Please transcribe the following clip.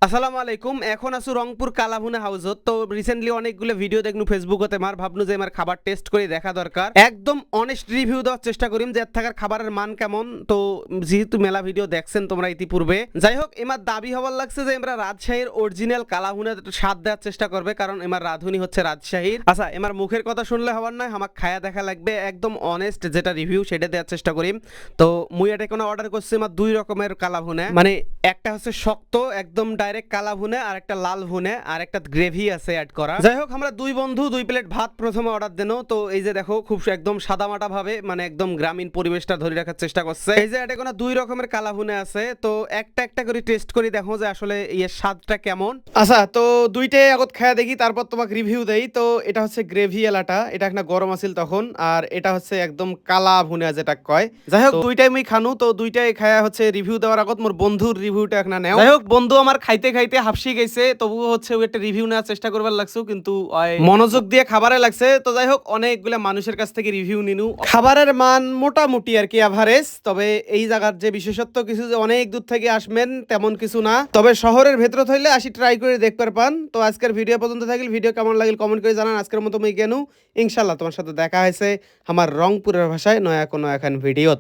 আসসালামু আলাইকুম। এখন আছো রংপুর কালাভুনা হাউজত। তো রিসেন্টলি অনেকগুলো ভিডিও দেখনু ফেসবুকতে, মার ভাবনু যে আমার খাবার টেস্ট করে দেখা দরকার। একদম অনেস্ট রিভিউ দেওয়ার চেষ্টা করিম যে এর থাকার খাবারের মান কেমন। তো যেহেতু মেলা ভিডিও দেখছেন তোমরা ইতিপূর্বে, যাই হোক এমার দাবি হবার লাগছে যে আমরা রাজশাহীর অরিজিনাল কালাভুনা স্বাদ দেওয়ার চেষ্টা করবে, কারণ এমার রাঁধুনি হচ্ছে রাজশাহীর। আচ্ছা, এমার মুখের কথা শুনলে হবার নয়, আমার খায়া দেখা লাগবে। একদম অনেস্ট যেটা রিভিউ সেটা দেওয়ার চেষ্টা করিম। তো মুই এটা কোনো অর্ডার করছি আমার দুই রকমের কালাভুনা, মানে একটা হচ্ছে শক্ত একদম ডাইরেক্ট কালা ভুনে, আর একটা লাল ভুনে, আর একটা গ্রেভি আছে অ্যাড করা। যাই হোক আমরা দুই বন্ধু 2 প্লেট ভাত প্রথমে অর্ডার দেন। তো এই যে দেখো খুব একদম সাদামাটা ভাবে, মানে একদম গ্রামীণ পরিবেশটা ধরে রাখার চেষ্টা করছে। এই যে এটা কোনো দুই রকমের কালা ভুনে আছে, তো একটা একটা করে টেস্ট করি, দেখো যে আসলে এর স্বাদটা কেমন। আচ্ছা, তো দুইটাই আগত খায়া দেখি, তারপর তোমাকে রিভিউ দেই। তো এটা হচ্ছে গ্রেভি এলাটা, এটা একটা গরম আছিল তখন, আর এটা হচ্ছে একদম কালা ভুনে যেটা কয়। যাই হোক দুইটাই আমি খানু, তো দুইটাই খায়া হচ্ছে রিভিউ দেওয়ার আগত মোর বন্ধুর রিভিউটা একটা নেও। যাই হোক বন্ধু আমার খাইতে খাইতে হাফসি গেছে, তবুও হচ্ছে ওই একটা রিভিউ নেওয়ার চেষ্টা করবার লাগছে, কিন্তু মনোযোগ দিয়ে খাবারে লাগছে। তো যাই হোক অনেকগুলো মানুষের কাছ থেকে রিভিউ নিনু, খাবারের মান মোটামুটি আর কি এভারেজ। তবে এই জায়গার যে বিশেষত্ব কিছু যে অনেক দূর থেকে আসবেন তেমন কিছু না, তবে শহরের ভেতর হইলে আসি ট্রাই করে দেখতে পান। তো আজকের ভিডিও পর্যন্ত থাকলে ভিডিও কেমন লাগলে কমেন্ট করে জানান। আজকের মতো মই গেনু, ইনশাল্লাহ তোমার সাথে দেখা হয়েছে আমার রংপুরের ভাষায় নয়া কোনো এখন ভিডিও।